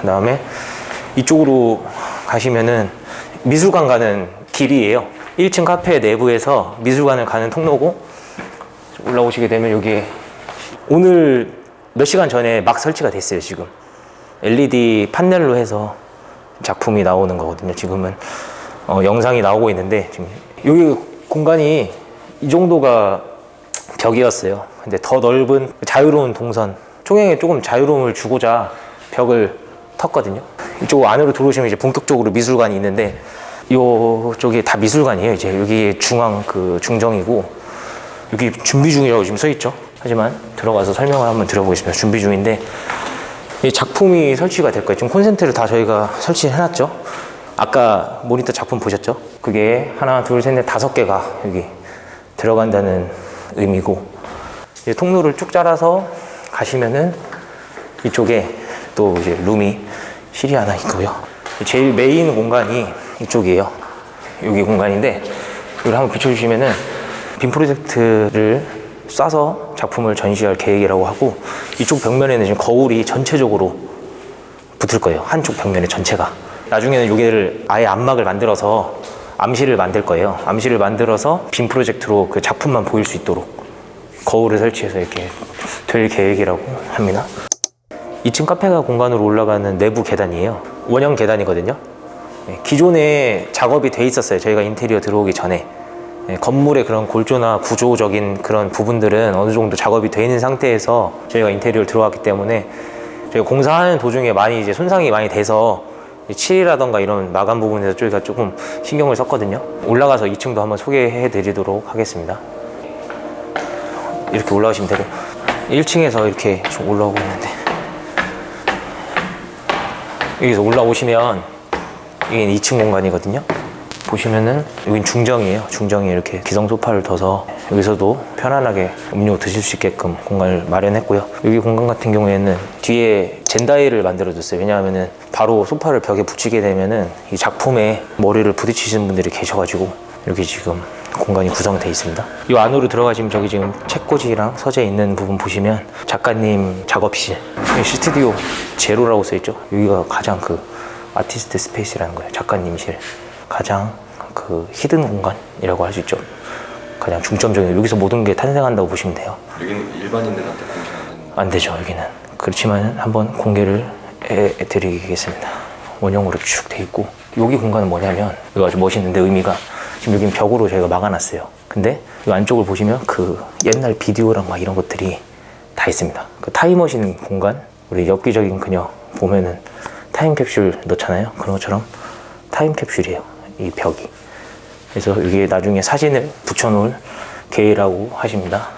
그 다음에 이쪽으로 가시면은 미술관 가는 길이에요. 1층 카페 내부에서 미술관을 가는 통로고, 올라오시게 되면 여기에 오늘 몇 시간 전에 막 설치가 됐어요. 지금 LED 판넬로 해서 작품이 나오는 거거든요. 지금은 영상이 나오고 있는데, 지금 여기 공간이 이 정도가 벽이었어요. 근데 더 넓은 자유로운 동선, 총행에 조금 자유로움을 주고자 벽을 텄거든요. 이쪽 안으로 들어오시면 이제 본격적으로 미술관이 있는데, 이쪽이 다 미술관이에요. 이제 여기 중앙 중정이고, 여기 준비 중이라고 지금 써 있죠. 하지만 들어가서 설명을 한번 드려보겠습니다. 준비 중인데, 이 작품이 설치가 될 거예요. 지금 콘센트를 다 저희가 설치해놨죠. 아까 모니터 작품 보셨죠? 그게 하나, 둘, 셋, 넷, 5개가 여기 들어간다는 의미고, 이제 통로를 쭉 잘라서 가시면은 이쪽에 또 이제 실이 하나 있고요. 제일 메인 공간이 이쪽이에요. 여기 공간인데, 여기 한번 비춰주시면은 빔 프로젝트를 쏴서 작품을 전시할 계획이라고 하고, 이쪽 벽면에는 지금 거울이 전체적으로 붙을 거예요. 한쪽 벽면에 전체가. 나중에는 여기를 아예 암막을 만들어서 암실을 만들 거예요. 암실을 만들어서 빔 프로젝트로 그 작품만 보일 수 있도록 거울을 설치해서 이렇게 될 계획이라고 합니다. 2층 카페가 공간으로 올라가는 내부 계단이에요. 원형 계단이거든요. 기존에 작업이 돼 있었어요. 저희가 인테리어 들어오기 전에. 건물의 그런 골조나 구조적인 그런 부분들은 어느 정도 작업이 돼 있는 상태에서 저희가 인테리어를 들어왔기 때문에, 저희가 공사하는 도중에 많이 이제 손상이 많이 돼서 칠이라던가 이런 마감 부분에서 저희가 조금 신경을 썼거든요. 올라가서 2층도 한번 소개해 드리도록 하겠습니다. 이렇게 올라오시면 되고, 1층에서 이렇게 좀 올라오고 있는데, 여기서 올라오시면 여기는 2층 공간이거든요. 보시면은 여긴 중정이에요. 중정에 이렇게 기성 소파를 둬서 여기서도 편안하게 음료 드실 수 있게끔 공간을 마련했고요. 여기 공간 같은 경우에는 뒤에 젠다이를 만들어줬어요. 왜냐하면은 바로 소파를 벽에 붙이게 되면은 이 작품에 머리를 부딪히시는 분들이 계셔가지고 이렇게 지금 공간이 구성되어 있습니다. 이 안으로 들어가시면 저기 지금 책꽂이랑 서재 있는 부분 보시면 작가님 작업실, 스튜디오 제로라고 써있죠. 여기가 가장 아티스트 스페이스라는 거예요. 작가님실. 가장 히든 공간이라고 할 수 있죠. 가장 중점적인, 여기서 모든 게 탄생한다고 보시면 돼요. 여기는 일반인들한테 공개 안 되죠. 여기는. 그렇지만 한번 공개를 해드리겠습니다. 원형으로 쭉 돼 있고, 여기 공간은 뭐냐면, 이거 아주 멋있는데 의미가, 지금 여긴 벽으로 저희가 막아놨어요. 근데 이 안쪽을 보시면 옛날 비디오랑 막 이런 것들이 다 있습니다. 타임머신 공간, 우리 엽기적인 그녀 보면은 타임캡슐 넣잖아요. 그런 것처럼 타임캡슐이에요. 이 벽이. 그래서 여기에 나중에 사진을 붙여놓을 계획이라고 하십니다.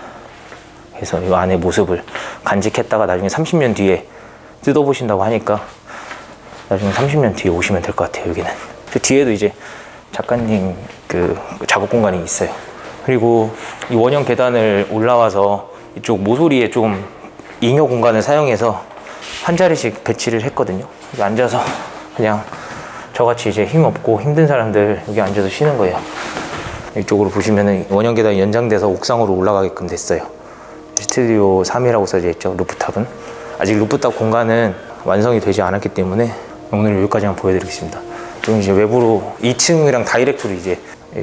그래서 이 안의 모습을 간직했다가 나중에 30년 뒤에 뜯어보신다고 하니까 나중에 30년 뒤에 오시면 될 것 같아요. 여기는. 그 뒤에도 이제 작가님 작업 공간이 있어요. 그리고 이 원형 계단을 올라와서 이쪽 모서리에 좀 잉여 공간을 사용해서 한 자리씩 배치를 했거든요. 여기 앉아서 그냥 저같이 이제 힘없고 힘든 사람들 여기 앉아서 쉬는 거예요. 이쪽으로 보시면은 원형 계단이 연장돼서 옥상으로 올라가게끔 됐어요. 스튜디오 3이라고 써져 있죠. 루프탑은. 아직 루프탑 공간은 완성이 되지 않았기 때문에 오늘 여기까지만 보여드리겠습니다. 좀 이제 외부로 2층이랑 다이렉트로 이제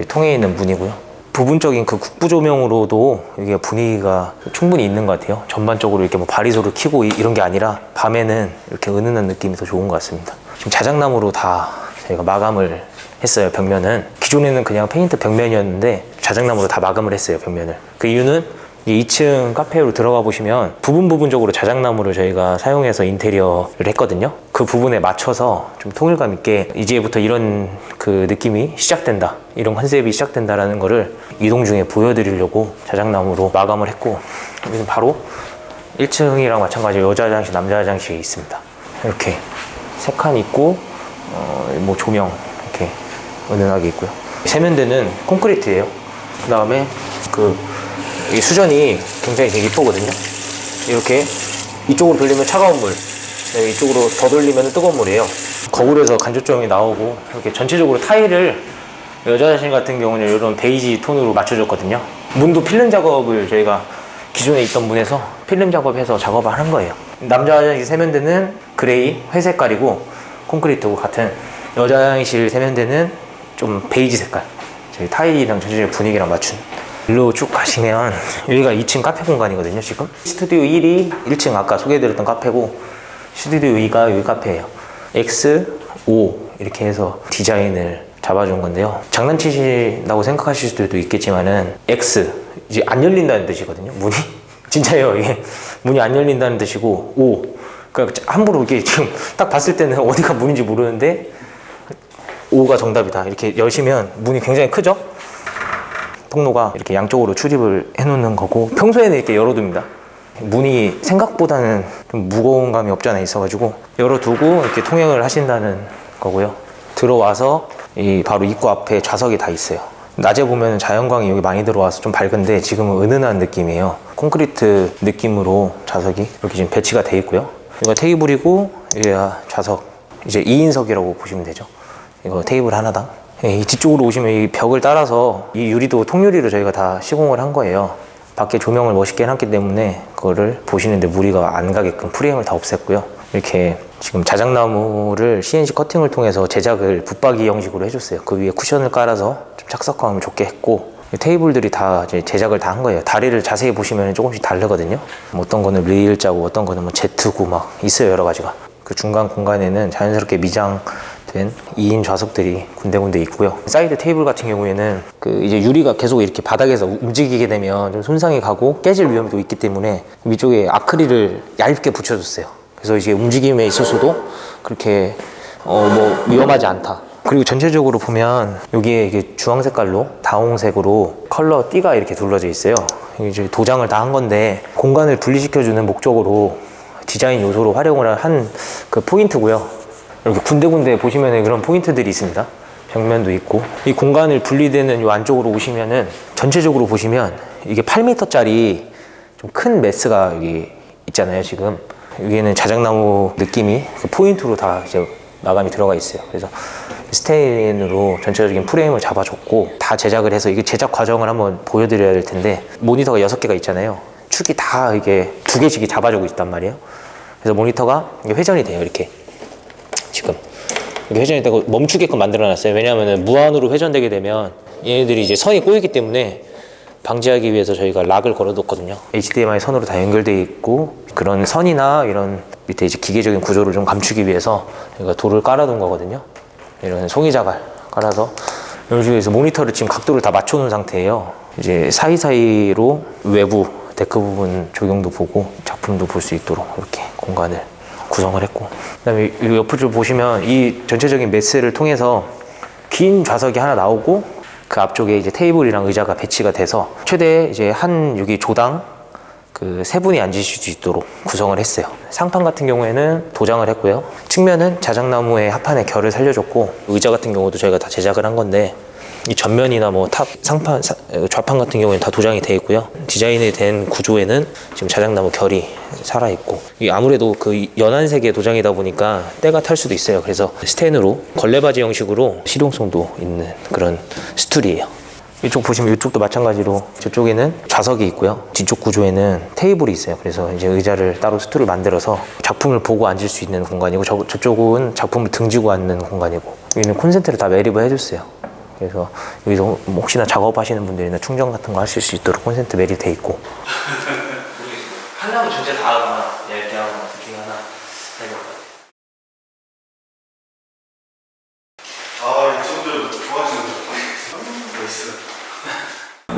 통해 있는 문이고요. 부분적인 국부 조명으로도 여기가 분위기가 충분히 있는 것 같아요. 전반적으로 이렇게 바리소를 켜고 이런 게 아니라 밤에는 이렇게 은은한 느낌이 더 좋은 것 같습니다. 지금 자작나무로 다 저희가 마감을 했어요. 벽면은 기존에는 그냥 페인트 벽면이었는데 자작나무로 다 마감을 했어요. 벽면을. 그 이유는 이 2층 카페로 들어가 보시면 부분적으로 자작나무를 저희가 사용해서 인테리어를 했거든요. 그 부분에 맞춰서 좀 통일감 있게 이제부터 이런 느낌이 시작된다, 이런 컨셉이 시작된다라는 거를 이동 중에 보여드리려고 자작나무로 마감을 했고, 여기는 바로 1층이랑 마찬가지로 여자 화장실, 남자 화장실이 있습니다. 이렇게 3칸 있고 뭐 조명 이렇게 은은하게 있고요. 세면대는 콘크리트예요. 그 다음에 이 수전이 굉장히 되게 이쁘거든요. 이렇게 이쪽으로 돌리면 차가운 물, 이쪽으로 더 돌리면 뜨거운 물이에요. 거울에서 간접조명이 나오고, 이렇게 전체적으로 타일을 여자 화장실 같은 경우는 이런 베이지 톤으로 맞춰줬거든요. 문도 필름 작업을 저희가 기존에 있던 문에서 필름 작업해서 작업을 하는 거예요. 남자 화장실 세면대는 그레이, 회색깔이고 콘크리트고 같은 여자 화장실 세면대는 좀 베이지 색깔. 저희 타일이랑 전체적인 분위기랑 맞춘. 일로 쭉 가시면 여기가 2층 카페 공간이거든요. 지금 스튜디오 1이 1층 아까 소개해드렸던 카페고 스튜디오 2가 여기 카페예요. X, O 이렇게 해서 디자인을 잡아준 건데요. 장난치신다고 생각하실 수도 있겠지만은 X 이제 안 열린다는 뜻이거든요. 문이 진짜예요. 이게 문이 안 열린다는 뜻이고 O 그러니까 함부로 이렇게 지금 딱 봤을 때는 어디가 문인지 모르는데 O가 정답이다. 이렇게 여시면 문이 굉장히 크죠? 통로가 이렇게 양쪽으로 출입을 해놓는 거고 평소에는 이렇게 열어둡니다. 문이 생각보다는 좀 무거운 감이 없지 않아 있어가지고 열어두고 이렇게 통행을 하신다는 거고요. 들어와서 이 바로 입구 앞에 좌석이 다 있어요. 낮에 보면 자연광이 여기 많이 들어와서 좀 밝은데 지금은 은은한 느낌이에요. 콘크리트 느낌으로 좌석이 이렇게 지금 배치가 돼 있고요. 이거 테이블이고 여기가 좌석 이제 2인석이라고 보시면 되죠. 이거 테이블 하나당. 이 뒤쪽으로 오시면 이 벽을 따라서 이 유리도 통유리로 저희가 다 시공을 한 거예요. 밖에 조명을 멋있게 해놨기 때문에 그거를 보시는데 무리가 안 가게끔 프레임을 다 없앴고요. 이렇게 지금 자작나무를 CNC 커팅을 통해서 제작을 붙박이 형식으로 해줬어요. 그 위에 쿠션을 깔아서 좀 착석감을 좋게 했고 테이블들이 다 이제 제작을 다 한 거예요. 다리를 자세히 보시면 조금씩 다르거든요. 어떤 거는 레일자고 어떤 거는 뭐 Z고 막 있어요. 여러 가지가. 그 중간 공간에는 자연스럽게 미장된 2인 좌석들이 군데군데 있고요. 사이드 테이블 같은 경우에는 그 이제 유리가 계속 이렇게 바닥에서 움직이게 되면 좀 손상이 가고 깨질 위험도 있기 때문에 위쪽에 아크릴을 얇게 붙여줬어요. 그래서 이제 움직임에 있어서도 그렇게 뭐 위험하지 않다. 그리고 전체적으로 보면 여기에 이게 주황 색깔로 다홍색으로 컬러 띠가 이렇게 둘러져 있어요. 이제 도장을 다 한 건데 공간을 분리시켜주는 목적으로 디자인 요소로 활용을 한 그 포인트고요. 이렇게 군데군데 보시면 그런 포인트들이 있습니다. 벽면도 있고 이 공간을 분리되는 이 안쪽으로 오시면은 전체적으로 보시면 이게 8m짜리 좀 큰 메스가 여기 있잖아요. 지금 여기에는 자작나무 느낌이 그 포인트로 다 이제 마감이 들어가 있어요. 그래서 스테인으로 전체적인 프레임을 잡아줬고 다 제작을 해서 이게 제작 과정을 한번 보여드려야 될 텐데 모니터가 6개가 있잖아요. 축이 다 이게 2개씩이 잡아주고 있단 말이에요. 그래서 모니터가 회전이 돼요. 이렇게 지금 이렇게 회전이 되고 멈추게끔 만들어놨어요. 왜냐하면 무한으로 회전되게 되면 얘네들이 이제 선이 꼬이기 때문에 방지하기 위해서 저희가 락을 걸어뒀거든요. HDMI 선으로 다 연결되어 있고 그런 선이나 이런 밑에 이제 기계적인 구조를 좀 감추기 위해서 저희가 돌을 깔아둔 거거든요. 이런 송이자갈 깔아서 이런 식으로 해서 모니터를 지금 각도를 다 맞춰놓은 상태예요. 이제 사이사이로 외부 데크 부분 조경도 보고 작품도 볼 수 있도록 이렇게 공간을 구성을 했고 그다음에 이 옆을 보시면 이 전체적인 메스를 통해서 긴 좌석이 하나 나오고 그 앞쪽에 이제 테이블이랑 의자가 배치가 돼서 최대 이제 한 여기 조당 그 3분이 앉으실 수 있도록 구성을 했어요. 상판 같은 경우에는 도장을 했고요. 측면은 자작나무의 합판의 결을 살려줬고 의자 같은 경우도 저희가 다 제작을 한 건데 이 전면이나 뭐 탑, 상판, 좌판 같은 경우에는 다 도장이 되어 있고요. 디자인이 된 구조에는 지금 자작나무 결이 살아있고 이 아무래도 그 연한색의 도장이다 보니까 때가 탈 수도 있어요. 그래서 스텐으로 걸레바지 형식으로 실용성도 있는 그런 스툴이에요. 이쪽 보시면 이쪽도 마찬가지로 저쪽에는 좌석이 있고요. 뒤쪽 구조에는 테이블이 있어요. 그래서 이제 의자를 따로 스툴을 만들어서 작품을 보고 앉을 수 있는 공간이고 저쪽은 작품을 등지고 앉는 공간이고 여기는 콘센트를 다 매립을 해줬어요. 그래서 여기서 혹시나 작업하시는 분들이나 충전 같은 거 하실 수 있도록 콘센트 매립돼 있고 하려면 전체 다 하거나 얇게 하거나 둘 중에 하나 해야 될 것 같아요. 이 친구들 좋아하시는 멋있어.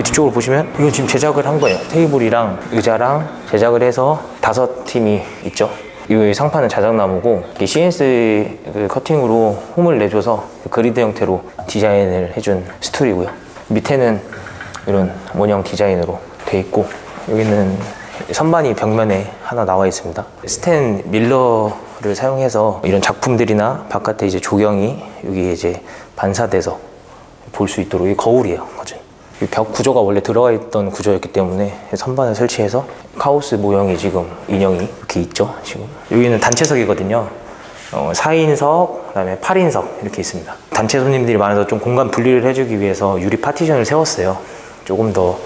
뒤쪽으로 보시면 이건 지금 제작을 한 거예요. 테이블이랑 의자랑 제작을 해서 5팀이 있죠. 이 상판은 자작나무고 CNC 커팅으로 홈을 내줘서 그리드 형태로 디자인을 해준 스툴이고요. 밑에는 이런 원형 디자인으로 돼 있고 여기는 선반이 벽면에 하나 나와 있습니다. 스텐 밀러를 사용해서 이런 작품들이나 바깥에 이제 조경이 여기 이제 반사돼서 볼 수 있도록 이 거울이에요. 이 벽 구조가 원래 들어가 있던 구조였기 때문에 선반을 설치해서 카오스 모형이 지금 인형이 이렇게 있죠. 지금 여기는 단체석이거든요. 4인석, 그다음에 8인석 이렇게 있습니다. 단체 손님들이 많아서 좀 공간 분리를 해주기 위해서 유리 파티션을 세웠어요. 조금 더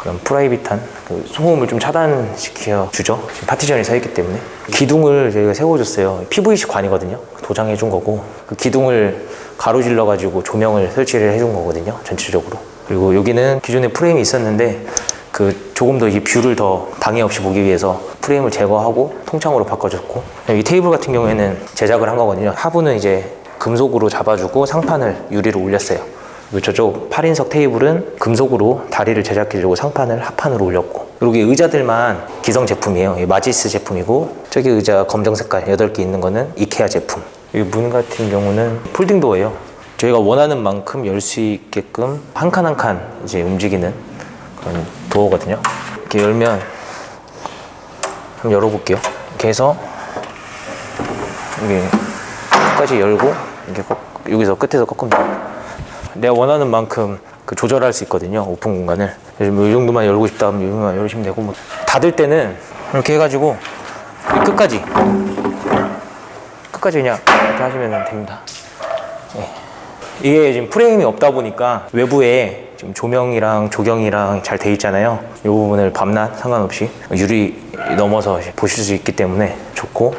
그런 프라이빗한 그 소음을 좀 차단시켜 주죠. 지금 파티션이 서 있기 때문에. 기둥을 저희가 세워줬어요. PVC 관이거든요. 도장해 준 거고, 그 기둥을 가로질러 가지고 조명을 설치를 해준 거거든요, 전체적으로. 그리고 여기는 기존에 프레임이 있었는데 그 조금 더 이 뷰를 더 방해 없이 보기 위해서 프레임을 제거하고 통창으로 바꿔줬고, 이 테이블 같은 경우에는 제작을 한 거거든요. 하부는 이제 금속으로 잡아주고 상판을 유리로 올렸어요. 그리고 저쪽 8인석 테이블은 금속으로 다리를 제작해주고 상판을 합판으로 올렸고, 여기 의자들만 기성 제품이에요. 마지스 제품이고, 저기 의자 검정 색깔 8개 있는 거는 이케아 제품. 이 문 같은 경우는 폴딩 도어예요. 저희가 원하는 만큼 열 수 있게끔 한 칸 한 칸 이제 움직이는 그런 도어거든요. 이렇게 열면 한번 열어볼게요. 이렇게 해서 이게 끝까지 열고, 이렇게 여기서 끝에서 꺾으면 돼요. 내가 원하는 만큼 그 조절할 수 있거든요, 오픈 공간을. 뭐 이 정도만 열고 싶다 하면 이 정도만 열으시면 되고, 뭐 닫을 때는 이렇게 해가지고 끝까지 그냥 이렇게 하시면 됩니다. 네. 이게 지금 프레임이 없다 보니까 외부에 지금 조명이랑 조경이랑 잘 돼 있잖아요. 이 부분을 밤낮 상관없이 유리 넘어서 보실 수 있기 때문에 좋고,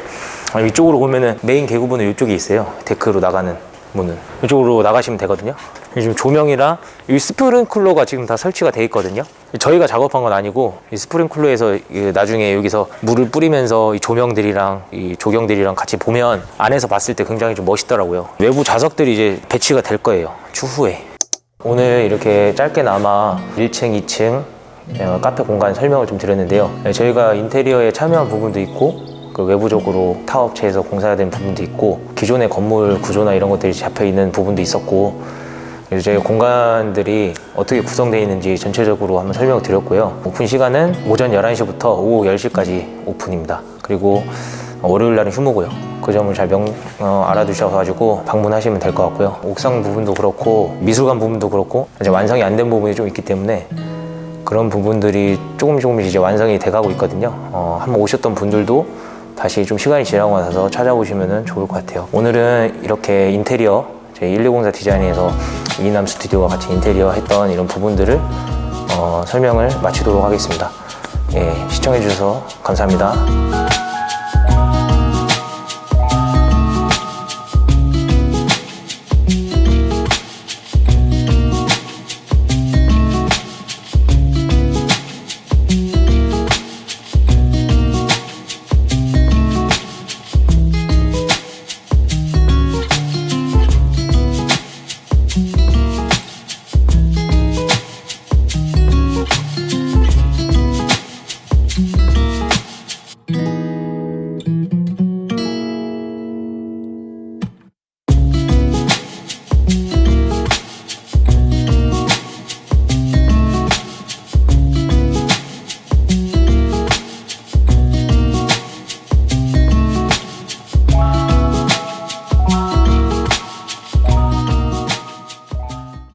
이쪽으로 보면은 메인 개구문은 이쪽에 있어요. 데크로 나가는 문은 이쪽으로 나가시면 되거든요. 지금 조명이랑 이 스프링클러가 지금 다 설치가 돼 있거든요. 저희가 작업한 건 아니고, 이 스프링클러에서 나중에 여기서 물을 뿌리면서 이 조명들이랑 이 조경들이랑 같이 보면 안에서 봤을 때 굉장히 좀 멋있더라고요. 외부 좌석들이 이제 배치가 될 거예요, 추후에. 오늘 이렇게 짧게나마 1층, 2층 카페 공간 설명을 좀 드렸는데요. 저희가 인테리어에 참여한 부분도 있고, 그 외부적으로 타업체에서 공사된 부분도 있고, 기존의 건물 구조나 이런 것들이 잡혀 있는 부분도 있었고, 그래서 저희 공간들이 어떻게 구성되어 있는지 전체적으로 한번 설명을 드렸고요. 오픈 시간은 오전 11시부터 오후 10시까지 오픈입니다. 그리고 월요일 날은 휴무고요. 그 점을 잘 알아두셔가지고 방문하시면 될 것 같고요. 옥상 부분도 그렇고 미술관 부분도 그렇고 이제 완성이 안 된 부분이 좀 있기 때문에 그런 부분들이 조금씩 이제 완성이 돼가고 있거든요. 한번 오셨던 분들도 다시 좀 시간이 지나고 나서 찾아보시면 좋을 것 같아요. 오늘은 이렇게 인테리어, 제 1204 디자인에서 이남 스튜디오와 같이 인테리어 했던 이런 부분들을 설명을 마치도록 하겠습니다. 예, 시청해주셔서 감사합니다.